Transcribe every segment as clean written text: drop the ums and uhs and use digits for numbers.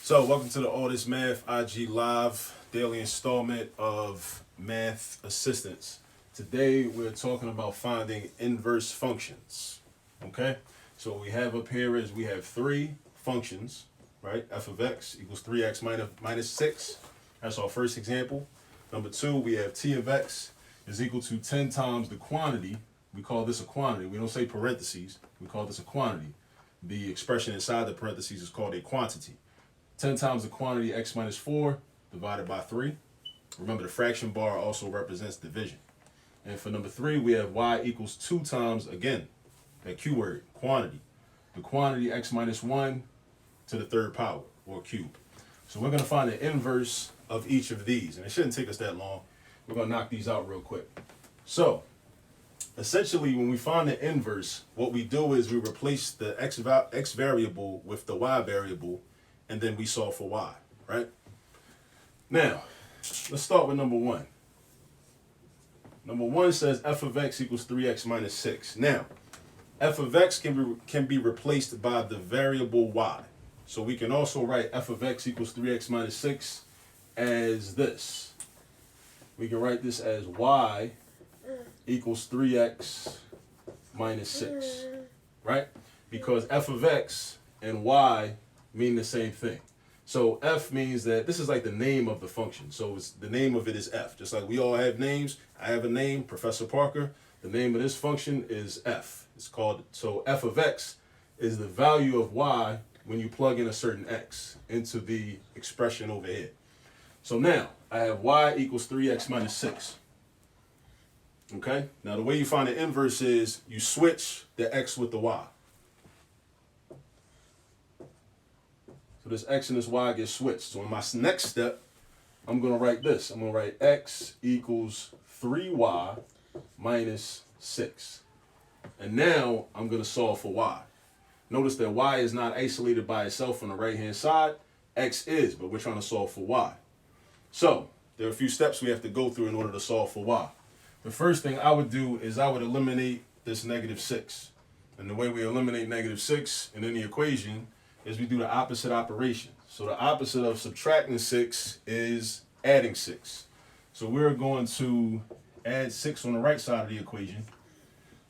So, welcome to the All This Math IG Live daily installment of Math Assistance. Today, we're talking about finding inverse functions. Okay? So, what we have up here is we have three functions, right? F of x equals 3x minus 6. That's our first example. Number two, we have t of x is equal to 10 times the quantity. We call this a quantity. We don't say parentheses. We call this a quantity. The expression inside the parentheses is called a quantity. 10 times the quantity x minus 4 divided by 3. Remember, the fraction bar also represents division. And for number 3, we have y equals 2 times, again, that q word, quantity. The quantity x minus 1 to the third power, or cube. So we're going to find the inverse of each of these. And it shouldn't take us that long. We're going to knock these out real quick. So, essentially, when we find the inverse, what we do is we replace the x variable with the y variable, and then we solve for y, right? Now, let's start with number one. Number one says f of x equals 3x minus 6. Now, f of x can be replaced by the variable y. So we can also write f of x equals 3x minus 6 as this. We can write this as y equals 3x minus 6, right? Because f of x and y mean the same thing. So f means that this is like the name of the function. So it's the name of it is f. Just like we all have names. I have a name, Professor Parker. The name of this function is f. It's called, so f of x is the value of y when you plug in a certain x into the expression over here. So now I have y equals 3x minus 6. Okay? Now the way you find the inverse is you switch the x with the y. So this x and this y get switched. So in my next step, I'm going to write this. I'm going to write x equals 3y minus 6. And now I'm going to solve for y. Notice that y is not isolated by itself on the right-hand side. X is, but we're trying to solve for y. So there are a few steps we have to go through in order to solve for y. The first thing I would do is I would eliminate this negative 6. And the way we eliminate negative 6 in any equation is we do the opposite operation. So the opposite of subtracting 6 is adding 6. So we're going to add 6 on the right side of the equation.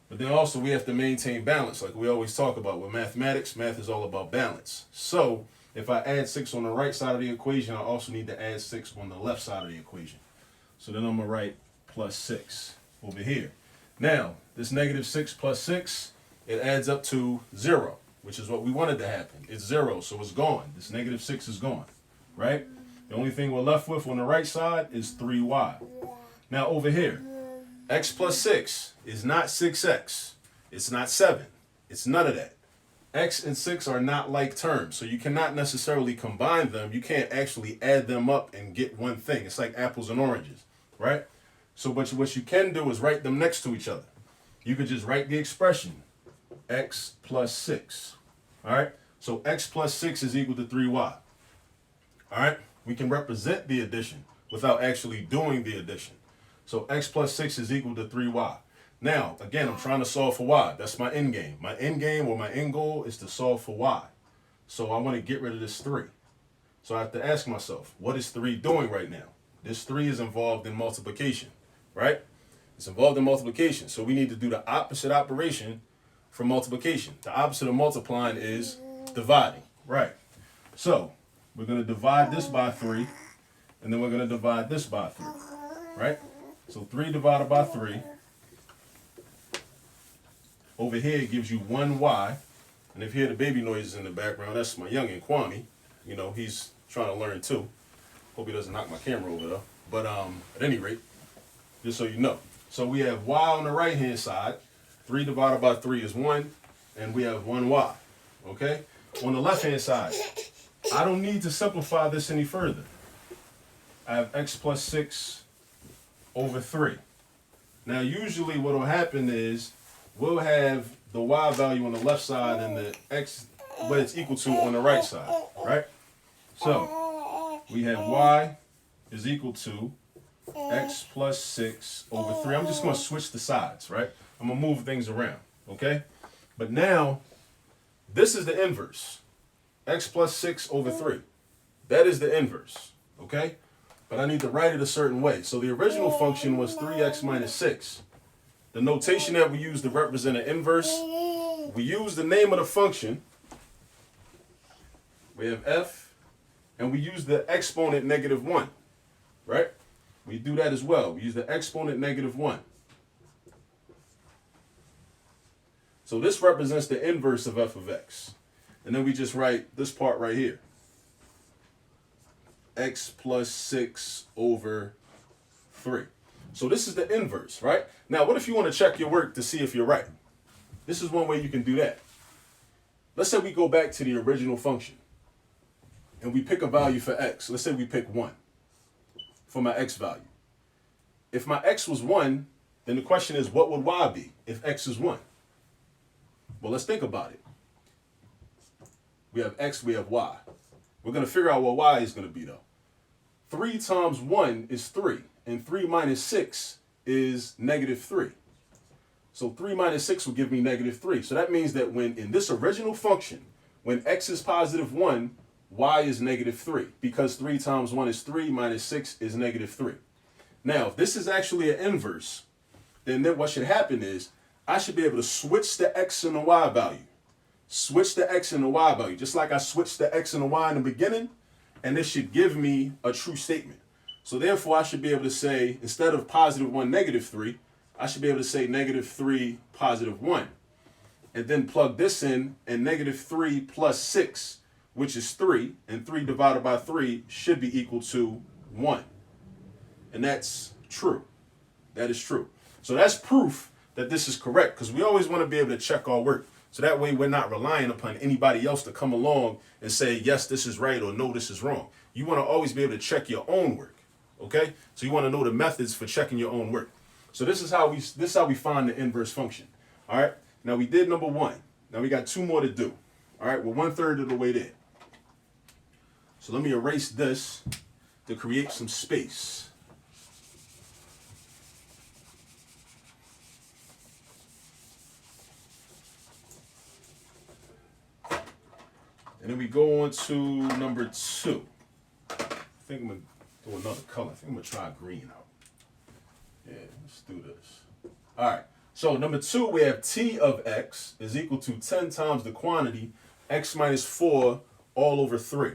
But then also we have to maintain balance, like we always talk about. With mathematics, math is all about balance. So if I add 6 on the right side of the equation, I also need to add 6 on the left side of the equation. So then I'm going to write plus 6 over here. Now, this negative 6 plus 6, it adds up to 0. Which is what we wanted to happen. It's 0, so it's gone. This negative 6 is gone, right? The only thing we're left with on the right side is 3y. Now over here, x plus 6 is not 6x. It's not 7. It's none of that. X and 6 are not like terms, so you cannot necessarily combine them. You can't actually add them up and get one thing. It's like apples and oranges, right? So what you can do is write them next to each other. You could just write the expression x plus 6. All right? So x plus 6 is equal to 3y. All right? We can represent the addition without actually doing the addition. So x plus 6 is equal to 3y. Now, again, I'm trying to solve for y. That's my end game. My end game or my end goal is to solve for y. So I want to get rid of this 3. So I have to ask myself, what is 3 doing right now? This 3 is involved in multiplication, right? It's involved in multiplication. So we need to do the opposite operation for multiplication. The opposite of multiplying is dividing, right? So we're going to divide this by 3, and then we're going to divide this by 3, right? So 3 divided by 3. Over here it gives you 1y, and if you hear the baby noises in the background, that's my youngin' Kwame. You know, he's trying to learn too. Hope he doesn't knock my camera over though. But at any rate, just so you know. So we have y on the right-hand side. 3 divided by 3 is 1, and we have 1y, okay? On the left-hand side, I don't need to simplify this any further. I have x plus 6 over 3. Now, usually what will happen is we'll have the y value on the left side and the x, what it's equal to on the right side, right? So, we have y is equal to x plus 6 over 3. I'm just going to switch the sides, right? I'm going to move things around, okay? But now, this is the inverse. X plus 6 over 3. That is the inverse, okay? But I need to write it a certain way. So the original function was 3x minus 6. The notation that we use to represent an inverse, we use the name of the function. We have f, and we use the exponent negative 1, right? We do that as well. We use the exponent negative 1. So this represents the inverse of f of x. And then we just write this part right here. X plus 6 over 3. So this is the inverse, right? Now, what if you want to check your work to see if you're right? This is one way you can do that. Let's say we go back to the original function and we pick a value for x. Let's say we pick 1 for my x value. If my x was 1, then the question is, what would y be if x is 1? Well, let's think about it. We have x, we have y. We're going to figure out what y is going to be, though. 3 times 1 is 3, and 3 minus 6 is negative 3. So 3 minus 6 will give me negative 3. So that means that when in this original function, when x is positive 1, y is negative 3, because 3 times 1 is 3, minus 6 is negative 3. Now, if this is actually an inverse, then what should happen is I should be able to switch the x and the y value. Switch the x and the y value, just like I switched the x and the y in the beginning, and this should give me a true statement. So therefore, I should be able to say, instead of positive 1, negative 3, I should be able to say negative 3, positive 1. And then plug this in, and negative 3 plus 6, which is 3, and 3 divided by 3 should be equal to 1. And that's true. That is true. So that's proof that this is correct, because we always want to be able to check our work. So that way we're not relying upon anybody else to come along and say, yes, this is right, or no, this is wrong. You want to always be able to check your own work, okay? So you want to know the methods for checking your own work. So this is how we find the inverse function, all right? Now we did number 1. Now we got 2 more to do, all right? We're 1/3 of the way there. So let me erase this to create some space. And then we go on to number 2. I think I'm going to do another color. I think I'm going to try green out. Yeah, let's do this. All right. So number 2, we have t of x is equal to 10 times the quantity x minus 4 all over 3.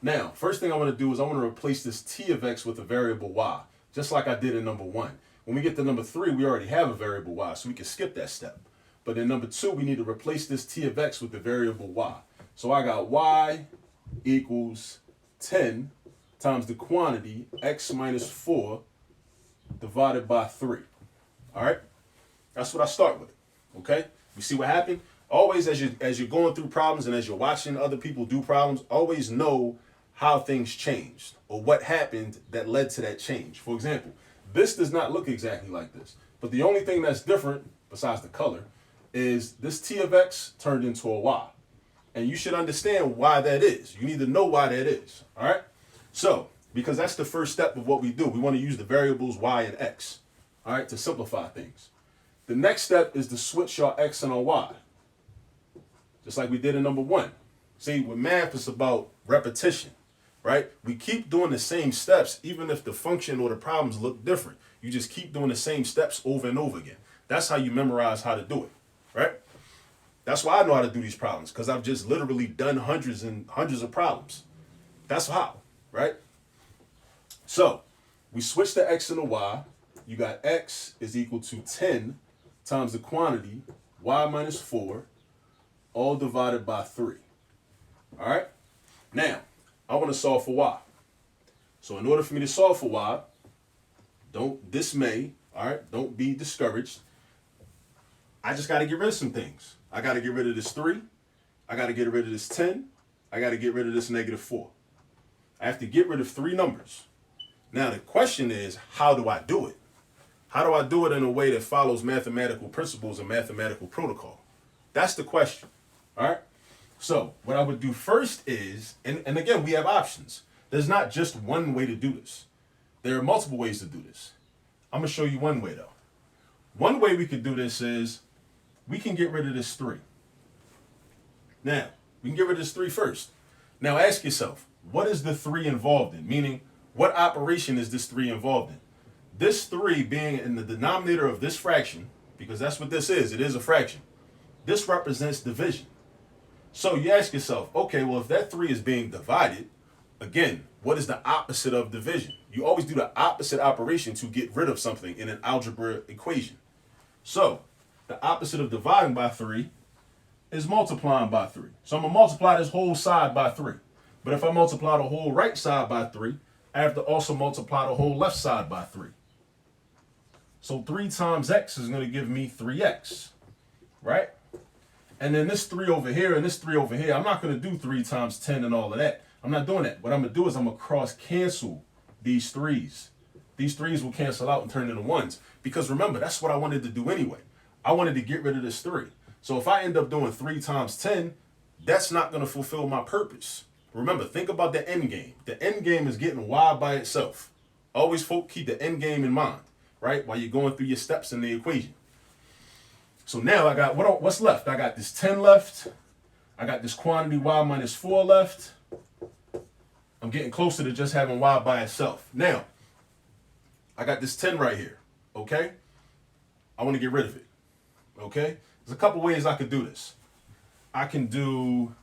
Now, first thing I want to do is I want to replace this t of x with a variable y, just like I did in number 1. When we get to number 3, we already have a variable y, so we can skip that step. But in number 2, we need to replace this t of x with the variable y. So I got y equals 10 times the quantity x minus 4 divided by 3. All right? That's what I start with. Okay? You see what happened? Always as you're going through problems and as you're watching other people do problems, always know how things changed or what happened that led to that change. For example, this does not look exactly like this. But the only thing that's different, besides the color, is this t of x turned into a y. And you should understand why that is. You need to know why that is. All right? So, because that's the first step of what we do. We want to use the variables y and x, all right, to simplify things. The next step is to switch our x and our y, just like we did in number 1. See, with math, it's about repetition, right? We keep doing the same steps, even if the function or the problems look different. You just keep doing the same steps over and over again. That's how you memorize how to do it, right? That's why I know how to do these problems, because I've just literally done hundreds and hundreds of problems. That's how, right? So we switch the x and the y. You got x is equal to 10 times the quantity y minus 4 all divided by 3. All right? Now, I want to solve for y. So in order for me to solve for y, don't dismay, all right? Don't be discouraged. I just got to get rid of some things. I got to get rid of this 3. I got to get rid of this 10. I got to get rid of this negative 4. I have to get rid of 3 numbers. Now, the question is, how do I do it? How do I do it in a way that follows mathematical principles and mathematical protocol? That's the question, all right? So what I would do first is, and again, we have options. There's not just one way to do this. There are multiple ways to do this. I'm going to show you one way, though. One way we could do this is we can get rid of this 3. Now, we can get rid of this 3 first. Now, ask yourself, what is the 3 involved in? Meaning, what operation is this 3 involved in? This 3 being in the denominator of this fraction, because that's what this is, it is a fraction. This represents division. So you ask yourself, okay, well, if that 3 is being divided, again, what is the opposite of division? You always do the opposite operation to get rid of something in an algebra equation. So the opposite of dividing by 3 is multiplying by 3. So I'm going to multiply this whole side by 3. But if I multiply the whole right side by 3, I have to also multiply the whole left side by 3. So 3 times x is going to give me 3x, right? And then this 3 over here and this 3 over here, I'm not going to do 3 times 10 and all of that. I'm not doing that. What I'm going to do is I'm going to cross cancel these 3's. These 3's will cancel out and turn into 1's. Because remember, that's what I wanted to do anyway. I wanted to get rid of this 3. So if I end up doing 3 times 10, that's not going to fulfill my purpose. Remember, think about the end game. The end game is getting y by itself. Always, folk, keep the end game in mind, right? While you're going through your steps in the equation. So now I got, what's left? I got this 10 left. I got this quantity y minus 4 left. I'm getting closer to just having y by itself. Now, I got this 10 right here, okay? I want to get rid of it, okay? There's a couple ways I could do this. I can do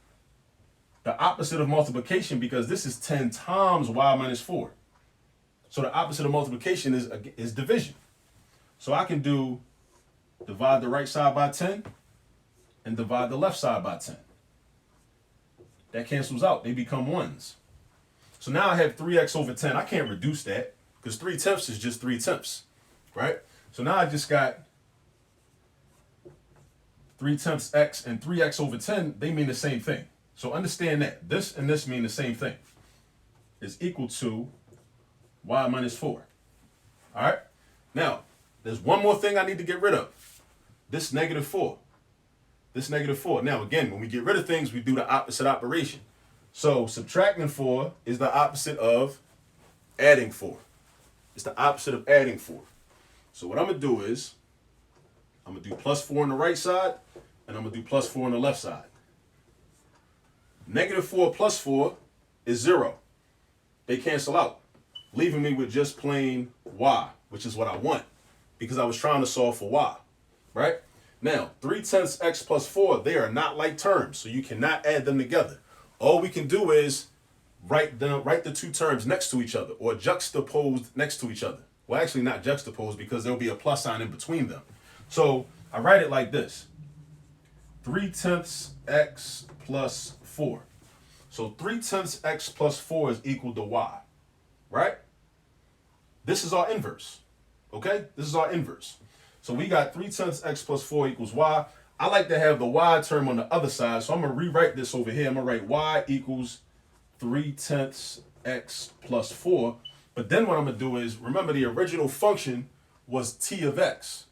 the opposite of multiplication because this is 10 times y minus 4. So the opposite of multiplication is division. So I can do divide the right side by 10 and divide the left side by 10. That cancels out. They become 1's. So now I have 3x over 10. I can't reduce that because 3/10 is just 3/10, right? So now I just got 3/10 x and 3x over 10. They mean the same thing. So understand that. This and this mean the same thing. It's equal to y minus 4. All right? Now, there's one more thing I need to get rid of. This negative 4. This negative 4. Now, again, when we get rid of things, we do the opposite operation. So subtracting 4 is the opposite of adding 4. It's the opposite of adding 4. So what I'm going to do is, I'm going to do plus 4 on the right side, and I'm going to do plus 4 on the left side. Negative 4 plus 4 is 0. They cancel out, leaving me with just plain y, which is what I want, because I was trying to solve for y, right? Now, 3/10 x plus 4, they are not like terms, so you cannot add them together. All we can do is write the two terms next to each other or juxtaposed next to each other. Well, actually not juxtaposed because there'll be a plus sign in between them. So I write it like this. 3/10 x plus 4. So 3/10 x plus 4 is equal to y, right? This is our inverse, okay? This is our inverse. So we got 3/10 x plus 4 equals y. I like to have the y term on the other side, so I'm going to rewrite this over here. I'm going to write y equals 3/10 x plus 4. But then what I'm going to do is, remember the original function was t of x.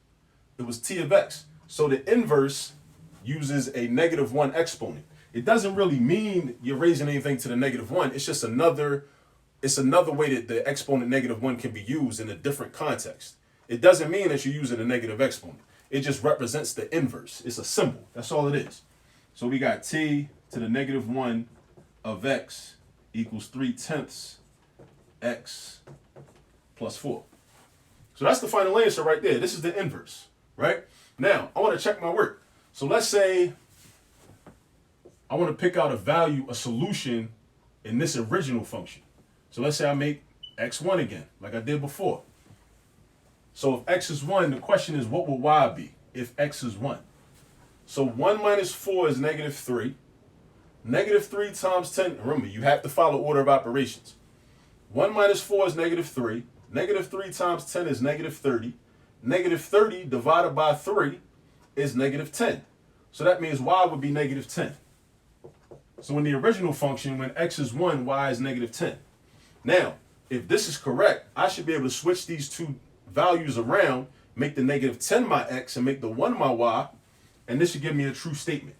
It was t of x. So the inverse uses a -1 exponent. It doesn't really mean you're raising anything to the -1. It's just another way that the exponent -1 can be used in a different context. It doesn't mean that you're using a negative exponent. It just represents the inverse. It's a symbol. That's all it is. So we got t to the -1 of x equals 3/10 x plus 4. So that's the final answer right there. This is the inverse, right? Now, I want to check my work. So let's say I want to pick out a value, a solution in this original function. So let's say I make x1 again, like I did before. So if x is 1, the question is, what will y be if x is 1? So 1 minus 4 is -3. -3 times 10, remember, you have to follow order of operations. 1 minus 4 is -3. -3 times 10 is -30. -30 divided by 3 is -10. So that means y would be -10. So in the original function, when x is 1, y is -10. Now, if this is correct, I should be able to switch these two values around, make the -10 my x and make the 1 my y, and this should give me a true statement.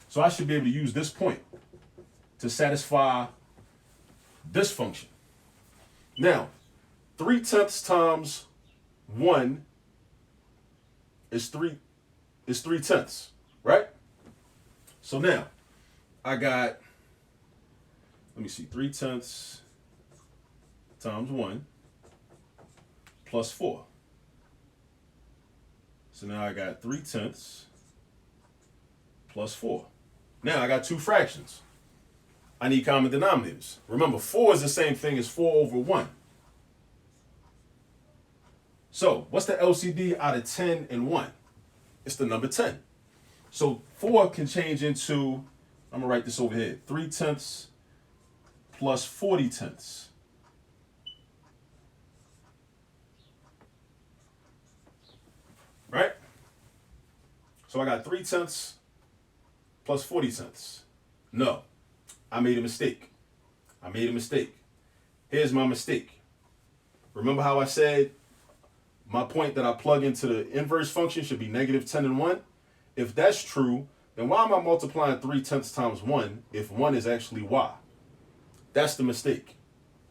So I should be able to use this point to satisfy this function. Now, 3/10 times 1 is 3/10, right? So now, I got let me see, 3/10 times 1 plus 4. So now I got 3/10 plus 4. Now I got two fractions. I need common denominators. Remember, 4 is the same thing as 4 over 1. So what's the LCD out of 10 and 1? It's the number 10. So 4 can change into, I'm going to write this over here, 3/10 plus 40/10. Right? So I got 3/10 plus 40/10. No, I made a mistake. I made a mistake. Here's my mistake. Remember how I said my point that I plug into the inverse function should be negative 10 and 1? If that's true, then why am I multiplying 3/10 times 1 if 1 is actually y? That's the mistake.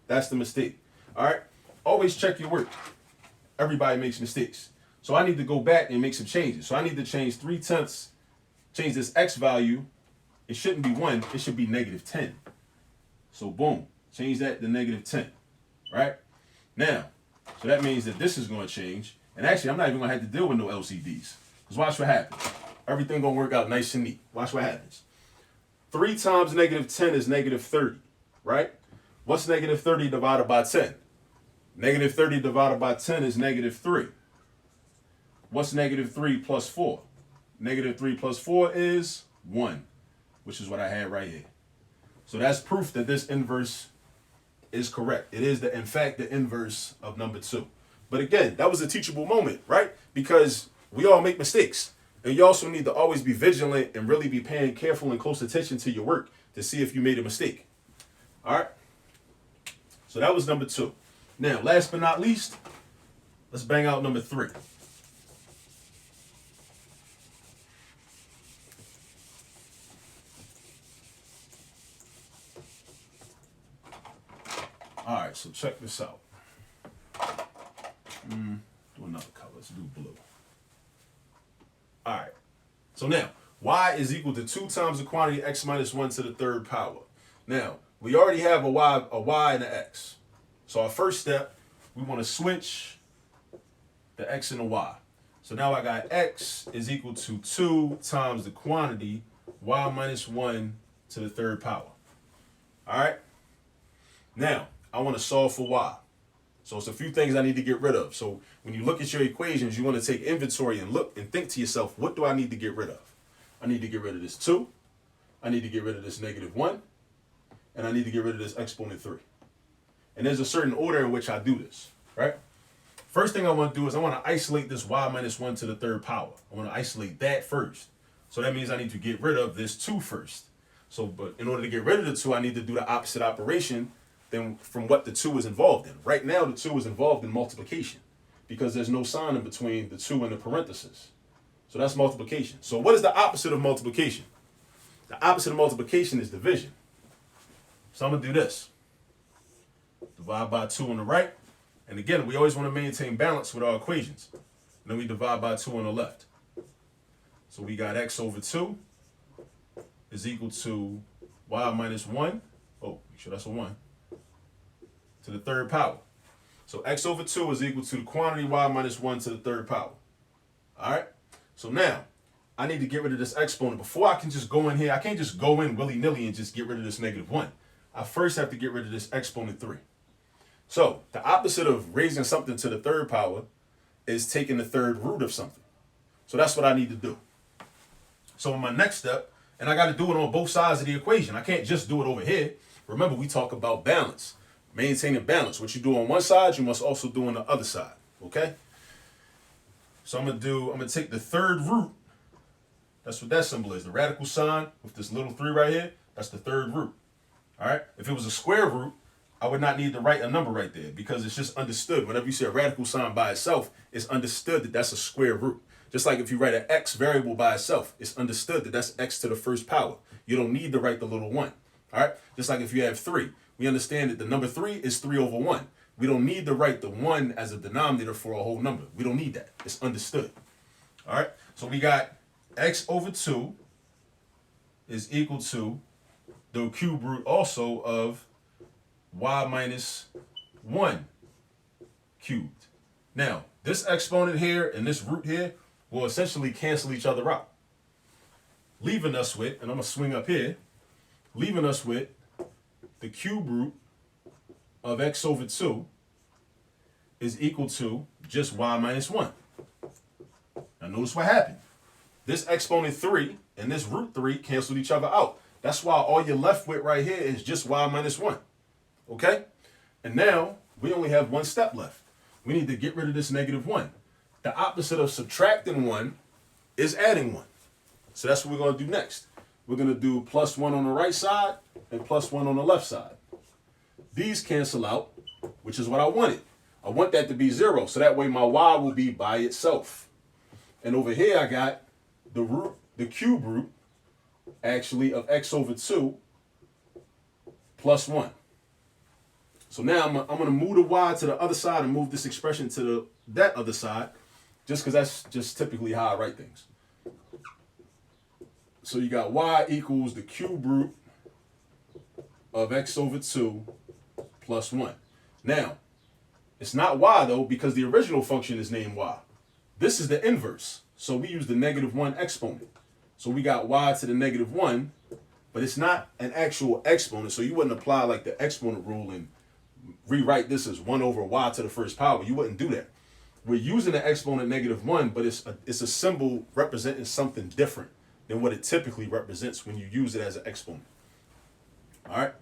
That's the mistake. All right? Always check your work. Everybody makes mistakes. So I need to go back and make some changes. So I need to change 3/10, change this x value. It shouldn't be 1. It should be negative 10. So boom, change that to negative 10. Right? Now, so that means that this is going to change. And actually, I'm not even going to have to deal with no LCDs. Because watch what happens. Everything going to work out nice and neat. Watch what happens. 3 times negative 10 is negative 30. Right? What's negative 30 divided by 10? Negative 30 divided by 10 is negative 3. What's negative 3 plus 4? Negative 3 plus 4 is 1, which is what I had right here. So that's proof that this inverse is correct. It is, in fact, the inverse of number 2. But again, that was a teachable moment, right? Because we all make mistakes. And you also need to always be vigilant and really be paying careful and close attention to your work to see if you made a mistake. All right? So that was number 2. Now, last but not least, let's bang out number 3. All right, so check this out. Do another color. Let's do blue. All right. So now, y is equal to 2 times the quantity x minus 1 to the third power. Now, we already have a y and an x. So our first step, we want to switch the x and the y. So now I got x is equal to 2 times the quantity y minus 1 to the third power. All right? Now, I want to solve for y. So it's a few things I need to get rid of. So when you look at your equations, you want to take inventory and look and think to yourself, what do I need to get rid of? I need to get rid of this 2. I need to get rid of this negative 1. And I need to get rid of this exponent 3. And there's a certain order in which I do this, right? First thing I want to do is I want to isolate this y minus 1 to the third power. I want to isolate that first. So that means I need to get rid of this 2 first. So, but in order to get rid of the 2, I need to do the opposite operation than from what the 2 is involved in. Right now, the 2 is involved in multiplication because there's no sign in between the 2 and the parentheses. So that's multiplication. So what is the opposite of multiplication? The opposite of multiplication is division. So I'm going to do this. Divide by 2 on the right. And again, we always want to maintain balance with our equations. And then we divide by 2 on the left. So we got x over 2 is equal to y minus 1. Oh, make sure that's a 1. To the third power. So x over 2 is equal to the quantity y minus 1 to the third power. All right? So now, I need to get rid of this exponent. Before I can just go in here, I can't just go in willy-nilly and just get rid of this negative 1. I first have to get rid of this exponent 3. So, the opposite of raising something to the third power is taking the third root of something. So that's what I need to do. So in my next step, and I got to do it on both sides of the equation. I can't just do it over here. Remember, we talk about balance. Maintaining balance. What you do on one side, you must also do on the other side. Okay? So I'm gonna take the third root. That's what that symbol is. The radical sign with this little 3 right here, that's the third root. All right? If it was a square root, I would not need to write a number right there because it's just understood. Whenever you see a radical sign by itself, it's understood that that's a square root. Just like if you write an x variable by itself, it's understood that that's x to the first power. You don't need to write the little 1. All right? Just like if you have 3. We understand that the number 3 is 3 over 1. We don't need to write the 1 as a denominator for a whole number. We don't need that. It's understood. All right? So we got x over 2 is equal to the cube root also of y minus 1 cubed. Now, this exponent here and this root here will essentially cancel each other out, leaving us with, and I'm going to swing up here, leaving us with the cube root of x over 2 is equal to just y minus 1. Now notice what happened. This exponent 3 and this root 3 canceled each other out. That's why all you're left with right here is just y minus 1. Okay? And now we only have one step left. We need to get rid of this negative 1. The opposite of subtracting 1 is adding 1. So that's what we're going to do next. We're going to do plus 1 on the right side and plus 1 on the left side. These cancel out, which is what I wanted. I want that to be 0, so that way my y will be by itself. And over here I got the cube root, actually, of x over 2 plus 1. So now I'm going to move the y to the other side and move this expression to that other side, just because that's just typically how I write things. So you got y equals the cube root of x over 2 plus 1. Now, it's not y though, because the original function is named y. This is the inverse. So we use the negative 1 exponent. So we got y to the negative 1, but it's not an actual exponent. So you wouldn't apply like the exponent rule and rewrite this as 1 over y to the first power. You wouldn't do that. We're using the exponent negative 1, but it's a symbol representing something different than what it typically represents when you use it as an exponent. All right.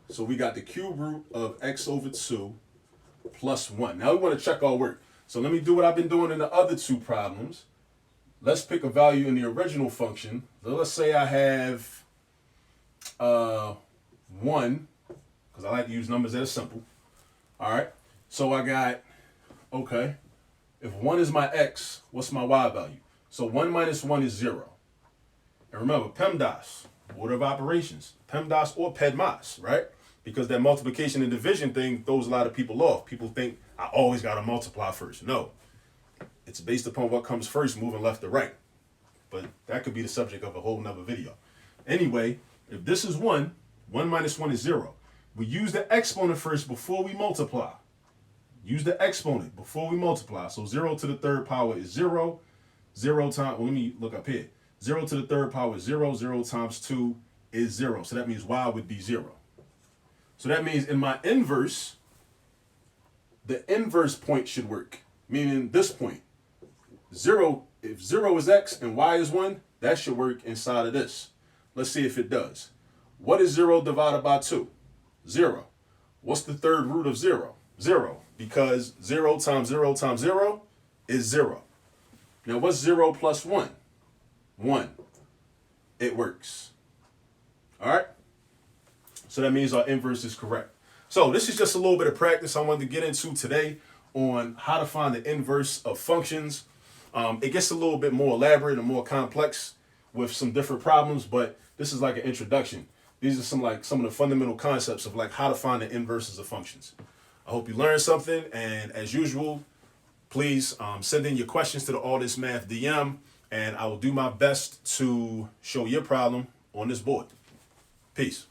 So we got the cube root of x over 2 plus 1. Now we want to check our work. So let me do what I've been doing in the other two problems. Let's pick a value in the original function. So let's say I have 1, because I like to use numbers that are simple. All right. So I got, okay, if 1 is my x, what's my y value? So 1 minus 1 is 0. And remember, PEMDAS, order of operations, PEMDAS or PEDMAS, right? Because that multiplication and division thing throws a lot of people off. People think I always got to multiply first. No, it's based upon what comes first, moving left to right. But that could be the subject of a whole nother video. Anyway, if this is 1, 1 minus 1 is 0. We use the exponent first before we multiply. Use the exponent before we multiply. So 0 to the third power is 0. 0 times, well, let me look up here. 0 to the third power is 0. 0 times 2 is 0. So that means y would be 0. So that means in my inverse, the inverse point should work. Meaning this point. 0, if 0 is x and y is 1, that should work inside of this. Let's see if it does. What is 0 divided by 2? 0. What's the third root of 0? 0. Because 0 times 0 times 0 is 0. Now what's 0 plus 1? 1. It works. All right? So that means our inverse is correct. So this is just a little bit of practice I wanted to get into today on how to find the inverse of functions. It gets a little bit more elaborate and more complex with some different problems, but this is like an introduction. These are some of the fundamental concepts of like how to find the inverses of functions. I hope you learned something, and as usual, please send in your questions to the All This Math DM, and I will do my best to show your problem on this board. Peace.